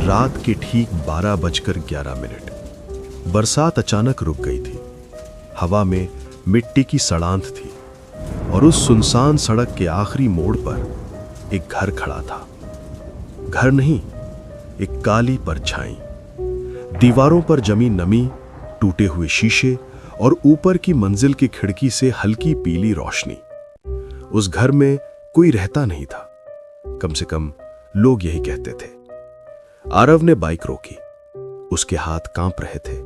रात के ठीक 12:11। बरसात अचानक रुक गई थी। हवा में मिट्टी की सड़ांध थी और उस सुनसान सड़क के आखिरी मोड़ पर एक घर खड़ा था। घर नहीं, एक काली परछाई। दीवारों पर जमी नमी, टूटे हुए शीशे और ऊपर की मंजिल की खिड़की से हल्की पीली रोशनी। उस घर में कोई रहता नहीं था, कम से कम लोग यही कहते थे। आरव ने बाइक रोकी। उसके हाथ कांप रहे थे।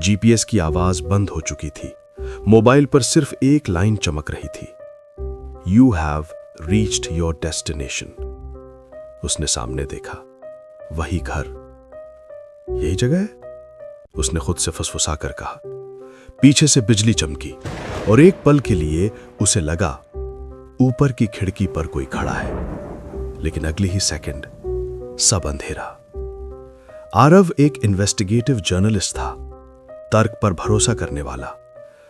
जीपीएस की आवाज बंद हो चुकी थी। मोबाइल पर सिर्फ एक लाइन चमक रही थी, you have reached your destination. उसने सामने देखा, वही घर, यही जगह है, उसने खुद से फुसफुसा कर कहा। पीछे से बिजली चमकी और एक पल के लिए उसे लगा ऊपर की खिड़की पर कोई खड़ा है, लेकिन अगले ही सेकंड सब अंधेरा। आरव एक इन्वेस्टिगेटिव जर्नलिस्ट था, तर्क पर भरोसा करने वाला,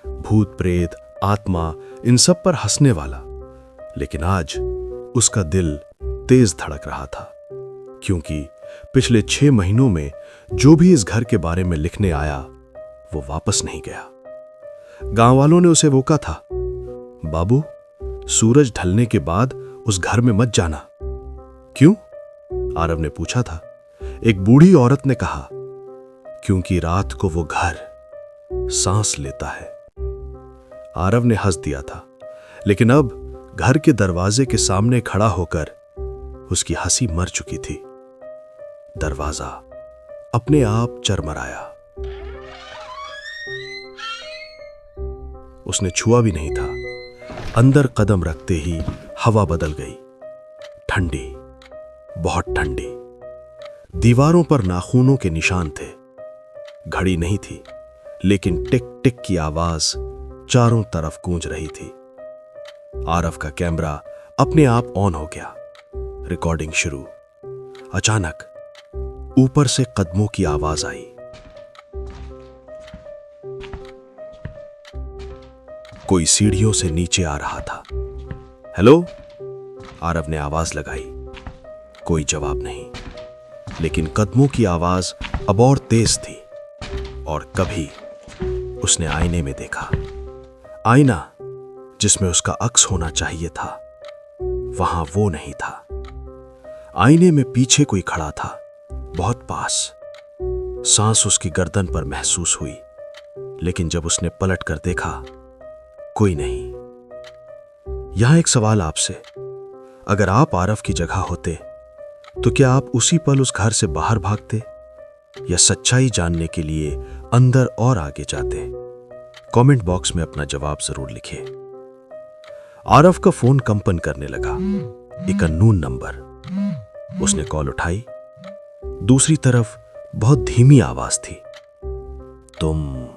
भूत प्रेत आत्मा इन सब पर हंसने वाला। लेकिन आज उसका दिल तेज धड़क रहा था, क्योंकि पिछले 6 महीनों में जो भी इस घर के बारे में लिखने आया वो वापस नहीं गया। गांव वालों ने उसे रोका था, बाबू सूरज ढलने के बाद उस घर में मत जाना। क्यों? आरव ने पूछा था। एक बूढ़ी औरत ने कहा, क्योंकि रात को वो घर सांस लेता है। आरव ने हंस दिया था, लेकिन अब घर के दरवाजे के सामने खड़ा होकर उसकी हंसी मर चुकी थी। दरवाजा अपने आप चरमराया। उसने छुआ भी नहीं था। अंदर कदम रखते ही हवा बदल गई, ठंडी, बहुत ठंडी। दीवारों पर नाखूनों के निशान थे। घड़ी नहीं थी, लेकिन टिक टिक की आवाज चारों तरफ गूंज रही थी। आरव का कैमरा अपने आप ऑन हो गया, रिकॉर्डिंग शुरू। अचानक ऊपर से कदमों की आवाज आई। कोई सीढ़ियों से नीचे आ रहा था। हेलो? आरव ने आवाज लगाई। कोई जवाब नहीं, लेकिन कदमों की आवाज अब और तेज थी। और कभी उसने आईने में देखा। आईना जिसमें उसका अक्स होना चाहिए था, वहां वो नहीं था। आईने में पीछे कोई खड़ा था, बहुत पास। सांस उसकी गर्दन पर महसूस हुई, लेकिन जब उसने पलट कर देखा, कोई नहीं। यहां एक सवाल आपसे, अगर आप आरव की जगह होते तो क्या आप उसी पल उस घर से बाहर भागते या सच्चाई जानने के लिए अंदर और आगे जाते? कमेंट बॉक्स में अपना जवाब जरूर लिखिए। आरव का फोन कंपन करने लगा। एक अननोन नंबर। उसने कॉल उठाई। दूसरी तरफ बहुत धीमी आवाज थी, तुम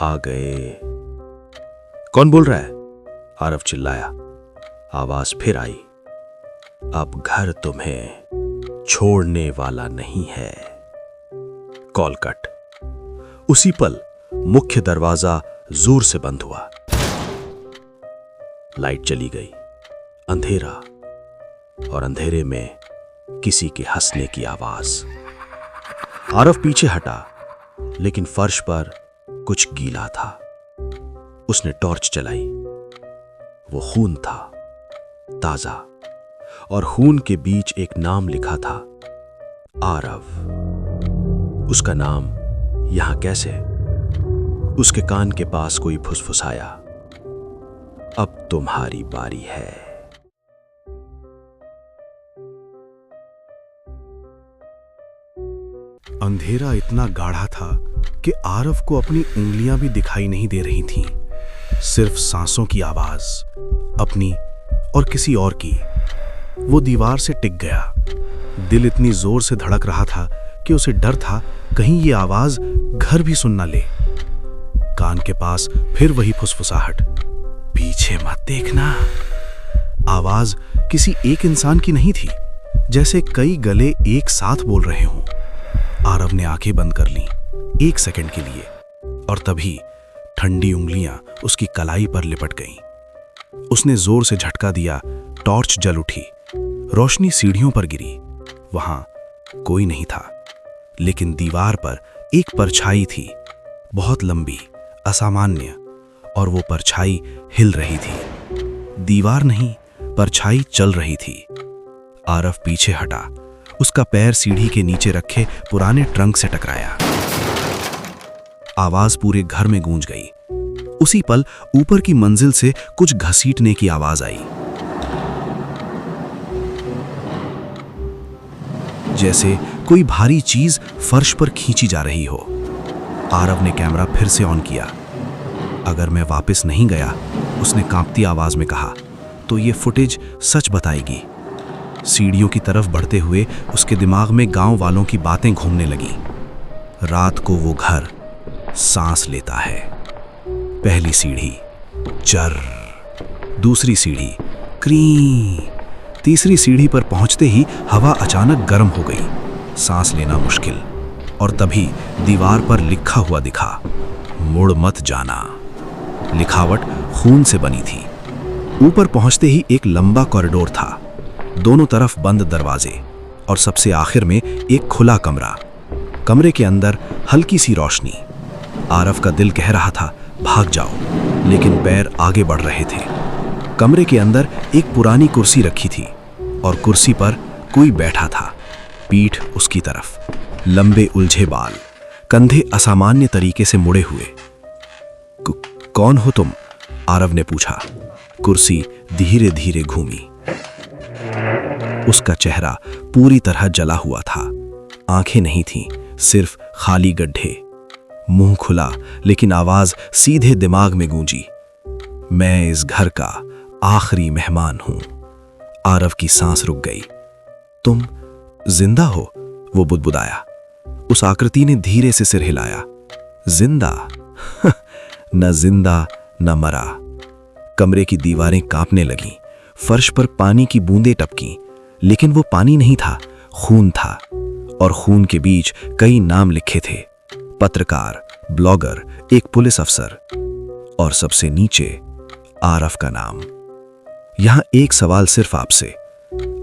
आ गए। कौन बोल रहा है? आरव चिल्लाया। आवाज फिर आई, अब घर तुम्हें छोड़ने वाला नहीं है। Call cut. उसी पल मुख्य दरवाजा जोर से बंद हुआ। लाइट चली गई। अंधेरा, और अंधेरे में किसी के हंसने की आवाज। आरव पीछे हटा, लेकिन फर्श पर कुछ गीला था। उसने टॉर्च चलाई। वो खून था, ताजा, और खून के बीच एक नाम लिखा था, आरव। उसका नाम यहां कैसे? उसके कान के पास कोई फुसफुसाया, अब तुम्हारी बारी है। अंधेरा इतना गाढ़ा था कि आरव को अपनी उंगलियां भी दिखाई नहीं दे रही थीं। सिर्फ सांसों की आवाज, अपनी और किसी और की। वो दीवार से टिक गया। दिल इतनी जोर से धड़क रहा था कि उसे डर था कहीं ये आवाज घर भी सुन ना ले। कान के पास फिर वही फुसफुसाहट, पीछे मत देखना। आवाज किसी एक इंसान की नहीं थी, जैसे कई गले एक साथ बोल रहे हों। आरव ने आंखें बंद कर लीं 1 सेकंड के लिए, और तभी ठंडी उंगलियां उसकी कलाई पर लिपट गईं। उसने जोर से झटका दिया। टॉर्च जल उठी। रोशनी सीढ़ियों पर गिरी। वहां कोई नहीं था, लेकिन दीवार पर एक परछाई थी, बहुत लंबी, असामान्य, और वो परछाई हिल रही थी। दीवार नहीं, परछाई चल रही थी। आरव पीछे हटा, उसका पैर सीढ़ी के नीचे रखे पुराने ट्रंक से टकराया। आवाज पूरे घर में गूंज गई। उसी पल ऊपर की मंजिल से कुछ घसीटने की आवाज आई, जैसे कोई भारी चीज फर्श पर खींची जा रही हो। आरव ने कैमरा फिर से ऑन किया। अगर मैं वापस नहीं गया, उसने कांपती आवाज में कहा, तो ये फुटेज सच बताएगी। सीढ़ियों की तरफ बढ़ते हुए उसके दिमाग में गांव वालों की बातें घूमने लगी। रात को वो घर सांस लेता है। पहली सीढ़ी चर, दूसरी सीढ़ी क्री, तीसरी सीढ़ी पर पहुंचते ही हवा अचानक गर्म हो गई, सांस लेना मुश्किल। और तभी दीवार पर लिखा हुआ दिखा, मुड़ मत जाना। लिखावट खून से बनी थी। ऊपर पहुंचते ही एक लंबा कॉरिडोर था, दोनों तरफ बंद दरवाजे, और सबसे आखिर में एक खुला कमरा। कमरे के अंदर हल्की सी रोशनी। आरव का दिल कह रहा था भाग जाओ, लेकिन पैर आगे बढ़ रहे थे। कमरे के अंदर एक पुरानी कुर्सी रखी थी, और कुर्सी पर कोई बैठा था, पीठ उसकी तरफ, लंबे उलझे बाल, कंधे असामान्य तरीके से मुड़े हुए। कौन हो तुम? आरव ने पूछा। कुर्सी धीरे धीरे घूमी। उसका चेहरा पूरी तरह जला हुआ था। आंखें नहीं थीं, सिर्फ खाली गड्ढे। मुंह खुला, लेकिन आवाज सीधे दिमाग में गूंजी, मैं इस घर का आखिरी मेहमान हूं। आरव की सांस रुक गई। तुम जिंदा हो? वो बुदबुदाया। उस आकृति ने धीरे से सिर हिलाया। जिंदा? न जिंदा न मरा। कमरे की दीवारें कांपने लगीं, फर्श पर पानी की बूंदें टपकीं, लेकिन वो पानी नहीं था, खून था। और खून के बीच कई नाम लिखे थे, पत्रकार, ब्लॉगर, एक पुलिस अफसर, और सबसे नीचे आरव का नाम। यहां एक सवाल सिर्फ आपसे,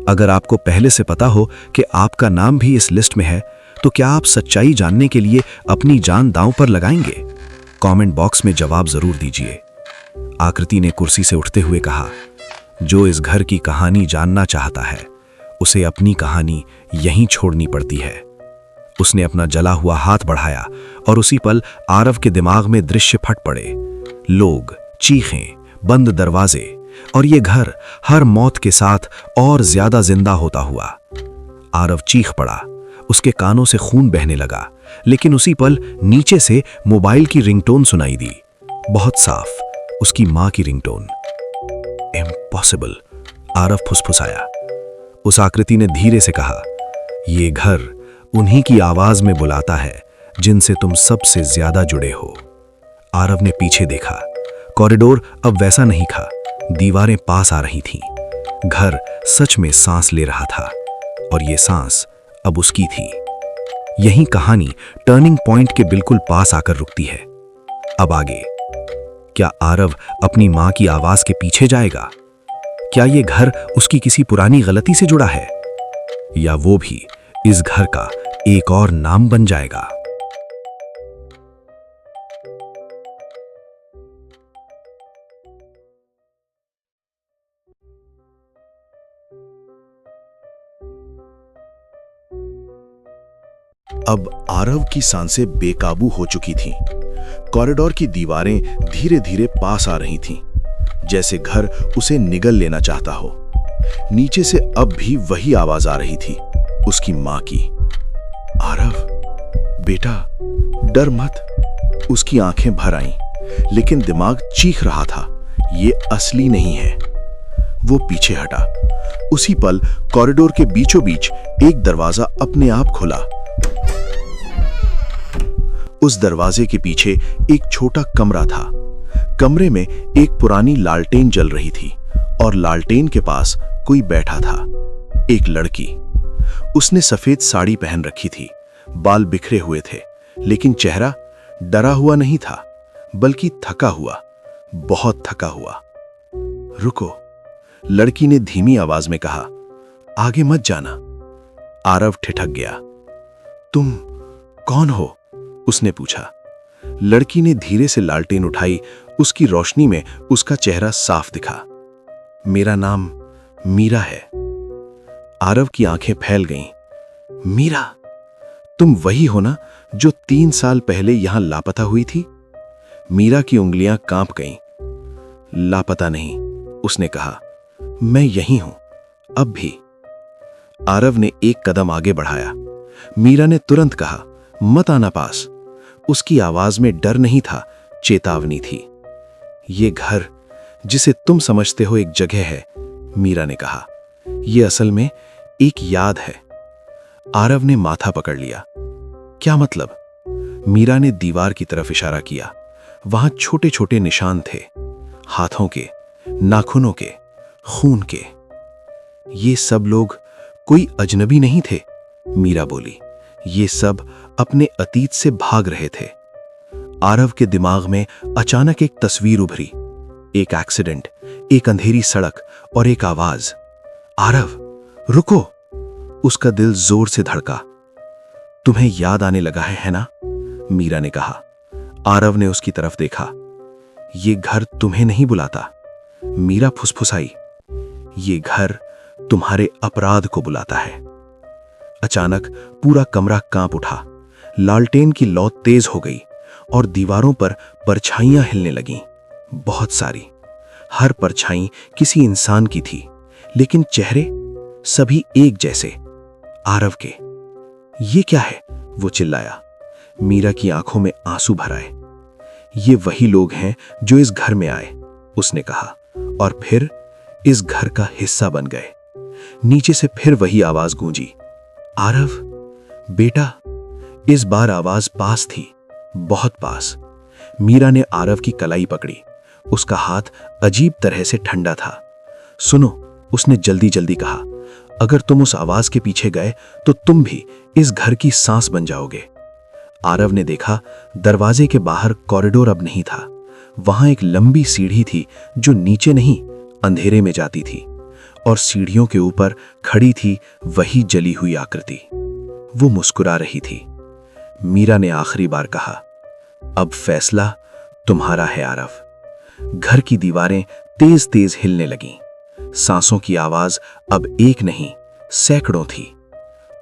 अगर आपको पहले से पता हो कि आपका नाम भी इस लिस्ट में है, तो क्या आप सच्चाई जानने के लिए अपनी जान दांव पर लगाएंगे? कमेंट बॉक्स में जवाब जरूर दीजिए। आकृति ने कुर्सी से उठते हुए कहा, जो इस घर की कहानी जानना चाहता है, उसे अपनी कहानी यहीं छोड़नी पड़ती है। उसने अपना जला हुआ हाथ बढ़ाया, और उसी पल आरव के दिमाग में दृश्य फट पड़े। लोग, चीखें, बंद दरवाजे, और ये घर हर मौत के साथ और ज्यादा जिंदा होता हुआ। आरव चीख पड़ा, उसके कानों से खून बहने लगा, लेकिन उसी पल नीचे से मोबाइल की रिंगटोन सुनाई दी, बहुत साफ, उसकी मां की रिंगटोन। इम्पॉसिबल, आरव फुसफुसाया। उस आकृति ने धीरे से कहा, ये घर उन्हीं की आवाज में बुलाता है जिनसे तुम सबसे ज्यादा जुड़े हो। आरव ने पीछे देखा। कॉरिडोर अब वैसा नहीं था, दीवारें पास आ रही थीं। घर सच में सांस ले रहा था, और ये सांस अब उसकी थी। यही कहानी टर्निंग पॉइंट के बिल्कुल पास आकर रुकती है। अब आगे क्या आरव अपनी मां की आवाज के पीछे जाएगा? क्या ये घर उसकी किसी पुरानी गलती से जुड़ा है, या वो भी इस घर का एक और नाम बन जाएगा? अब आरव की सांसें बेकाबू हो चुकी थीं। कॉरिडोर की दीवारें धीरे धीरे पास आ रही थीं, जैसे घर उसे निगल लेना चाहता हो। नीचे से अब भी वही आवाज आ रही थी, उसकी मां की। आरव, बेटा, डर मत। उसकी आंखें भर आईं, लेकिन दिमाग चीख रहा था, ये असली नहीं है। वो पीछे हटा। उसी पल कॉरिडोर के बीचों बीच एक दरवाजा अपने आप खुला। उस दरवाजे के पीछे एक छोटा कमरा था। कमरे में एक पुरानी लालटेन जल रही थी, और लालटेन के पास कोई बैठा था, एक लड़की। उसने सफेद साड़ी पहन रखी थी, बाल बिखरे हुए थे, लेकिन चेहरा डरा हुआ नहीं था, बल्कि थका हुआ, बहुत थका हुआ। रुको, लड़की ने धीमी आवाज में कहा, आगे मत जाना। आरव ठिठक गया। तुम कौन हो? उसने पूछा। लड़की ने धीरे से लालटेन उठाई। उसकी रोशनी में उसका चेहरा साफ दिखा। मेरा नाम मीरा है। आरव की आंखें फैल गईं। मीरा, तुम वही हो ना जो 3 साल पहले यहां लापता हुई थी? मीरा की उंगलियां कांप गईं। लापता नहीं, उसने कहा। मैं यही हूं, अब भी। आरव ने एक कदम आगे बढ़ाया। मीरा ने तुरंत कहा, मत आना पास। उसकी आवाज में डर नहीं था, चेतावनी थी। ये घर जिसे तुम समझते हो एक जगह है, मीरा ने कहा। यह असल में एक याद है। आरव ने माथा पकड़ लिया। क्या मतलब? मीरा ने दीवार की तरफ इशारा किया। वहां छोटे छोटे निशान थे, हाथों के, नाखूनों के, खून के। ये सब लोग कोई अजनबी नहीं थे, मीरा बोली। ये सब अपने अतीत से भाग रहे थे। आरव के दिमाग में अचानक एक तस्वीर उभरी। एक एक्सीडेंट, एक अंधेरी सड़क और एक आवाज, आरव रुको। उसका दिल जोर से धड़का। तुम्हें याद आने लगा है ना? मीरा ने कहा। आरव ने उसकी तरफ देखा। ये घर तुम्हें नहीं बुलाता, मीरा फुसफुसाई। ये घर तुम्हारे अपराध को बुलाता है। अचानक पूरा कमरा कांप उठा। लालटेन की लौ तेज हो गई और दीवारों पर परछाइयां हिलने लगीं, बहुत सारी। हर परछाई किसी इंसान की थी, लेकिन चेहरे सभी एक जैसे, आरव के। ये क्या है? वो चिल्लाया। मीरा की आंखों में आंसू भर आए। ये वही लोग हैं जो इस घर में आए, उसने कहा, और फिर इस घर का हिस्सा बन गए। नीचे से फिर वही आवाज गूंजी, आरव बेटा। इस बार आवाज पास थी, बहुत पास। मीरा ने आरव की कलाई पकड़ी। उसका हाथ अजीब तरह से ठंडा था। सुनो, उसने जल्दी जल्दी कहा, अगर तुम उस आवाज के पीछे गए तो तुम भी इस घर की सांस बन जाओगे। आरव ने देखा, दरवाजे के बाहर कॉरिडोर अब नहीं था। वहां एक लंबी सीढ़ी थी जो नीचे नहीं, अंधेरे में जाती थी, और सीढ़ियों के ऊपर खड़ी थी वही जली हुई आकृति। वो मुस्कुरा रही थी। मीरा ने आखिरी बार कहा, अब फैसला तुम्हारा है आरव। घर की दीवारें तेज तेज हिलने लगीं। सांसों की आवाज अब एक नहीं, सैकड़ों थी,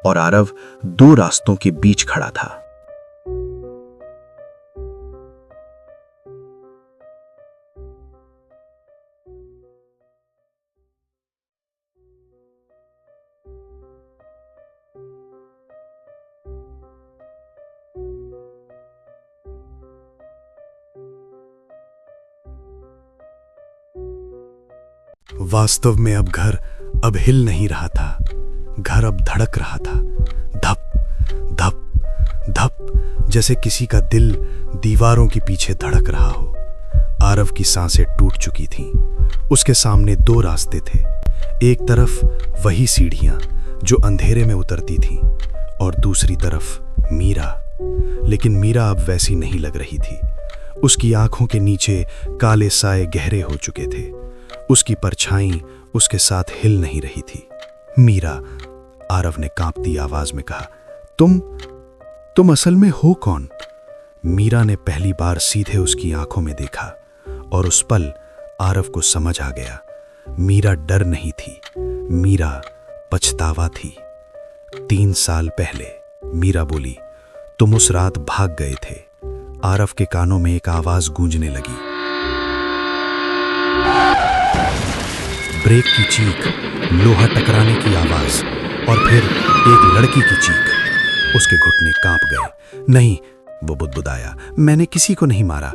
और आरव 2 रास्तों के बीच खड़ा था। वास्तव में अब हिल नहीं रहा था। घर अब धड़क रहा था, धप धप धप, जैसे किसी का दिल दीवारों के पीछे धड़क रहा हो। आरव की सांसें टूट चुकी थीं। उसके सामने 2 रास्ते थे। एक तरफ वही सीढ़ियां जो अंधेरे में उतरती थीं, और दूसरी तरफ मीरा। लेकिन मीरा अब वैसी नहीं लग रही थी। उसकी आंखों के नीचे काले साए गहरे हो चुके थे। उसकी परछाई उसके साथ हिल नहीं रही थी। मीरा, आरव ने कांपती आवाज में कहा, तुम असल में हो कौन? मीरा ने पहली बार सीधे उसकी आंखों में देखा, और उस पल आरव को समझ आ गया। मीरा डर नहीं थी, मीरा पछतावा थी। 3 साल पहले, मीरा बोली, तुम उस रात भाग गए थे। आरव के कानों में एक आवाज गूंजने लगी, ब्रेक की चीख, लोहा टकराने की आवाज, और फिर एक लड़की की चीख। उसके घुटने कांप गए। नहीं, वो बुदबुदाया, मैंने किसी को नहीं मारा।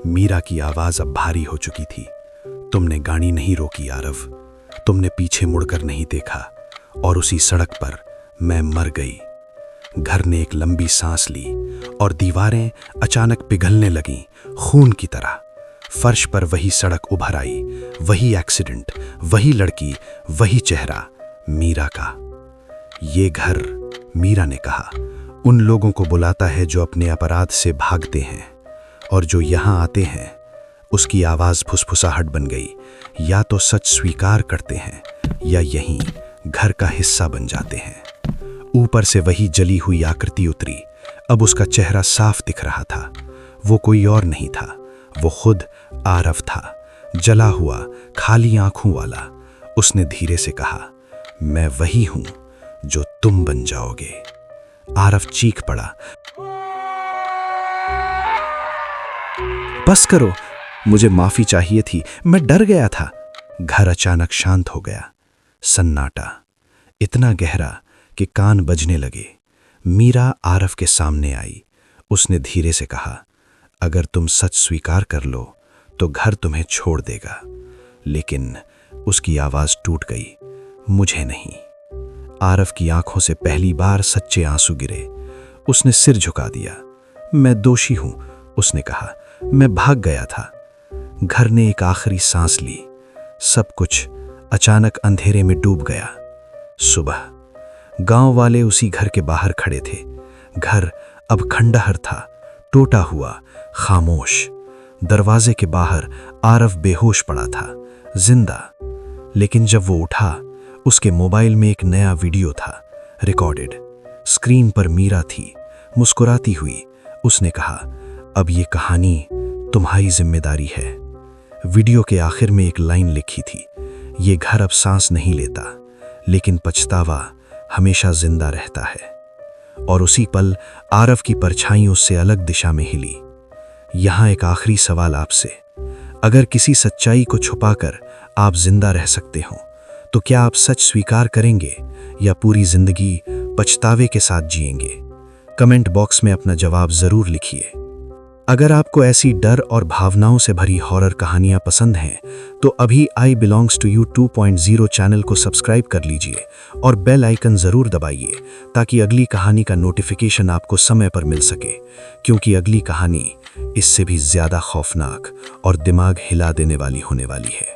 मीरा की आवाज अब भारी हो चुकी थी। तुमने गाड़ी नहीं रोकी आरव, तुमने पीछे मुड़कर नहीं देखा, और उसी सड़क पर मैं मर गई। घर ने एक लंबी सांस ली, और दीवारें अचानक पिघलने लगीं, खून की तरह। फर्श पर वही सड़क उभर आई, वही एक्सीडेंट, वही लड़की, वही चेहरा, मीरा का। ये घर, मीरा ने कहा, उन लोगों को बुलाता है जो अपने अपराध से भागते हैं, और जो यहां आते हैं। उसकी आवाज फुसफुसाहट बन गई। या तो सच स्वीकार करते हैं, या यहीं घर का हिस्सा बन जाते हैं। ऊपर से वही जली हुई आकृति उतरी। अब उसका चेहरा साफ दिख रहा था। वो कोई और नहीं था, वो खुद आरव था, जला हुआ, खाली आंखों वाला। उसने धीरे से कहा, मैं वही हूं जो तुम बन जाओगे। आरव चीख पड़ा, बस करो, मुझे माफी चाहिए थी, मैं डर गया था। घर अचानक शांत हो गया। सन्नाटा, इतना गहरा कि कान बजने लगे। मीरा आरव के सामने आई। उसने धीरे से कहा, अगर तुम सच स्वीकार कर लो तो घर तुम्हें छोड़ देगा। लेकिन उसकी आवाज टूट गई, मुझे नहीं। आरव की आंखों से पहली बार सच्चे आंसू गिरे। उसने सिर झुका दिया। मैं दोषी हूं, उसने कहा, मैं भाग गया था। घर ने एक आखिरी सांस ली। सब कुछ अचानक अंधेरे में डूब गया। सुबह गांव वाले उसी घर के बाहर खड़े थे। घर अब खंडहर था, टूटा हुआ, खामोश। दरवाजे के बाहर आरव बेहोश पड़ा था, जिंदा। लेकिन जब वो उठा, उसके मोबाइल में एक नया वीडियो था, रिकॉर्डेड। स्क्रीन पर मीरा थी, मुस्कुराती हुई। उसने कहा, अब ये कहानी तुम्हारी जिम्मेदारी है। वीडियो के आखिर में एक लाइन लिखी थी, ये घर अब सांस नहीं लेता, लेकिन पछतावा हमेशा जिंदा रहता है। और उसी पल आरव की परछाई उससे अलग दिशा में हिली। यहां एक आखिरी सवाल आपसे, अगर किसी सच्चाई को छुपाकर आप जिंदा रह सकते हो, तो क्या आप सच स्वीकार करेंगे या पूरी जिंदगी पछतावे के साथ जिएंगे? कमेंट बॉक्स में अपना जवाब जरूर लिखिए। अगर आपको ऐसी डर और भावनाओं से भरी हॉरर कहानियां पसंद हैं, तो अभी आई बिलोंग्स टू यू 2.0 चैनल को सब्सक्राइब कर लीजिए और बेल आइकन जरूर दबाइए, ताकि अगली कहानी का नोटिफिकेशन आपको समय पर मिल सके, क्योंकि अगली कहानी इससे भी ज्यादा खौफनाक और दिमाग हिला देने वाली होने वाली है।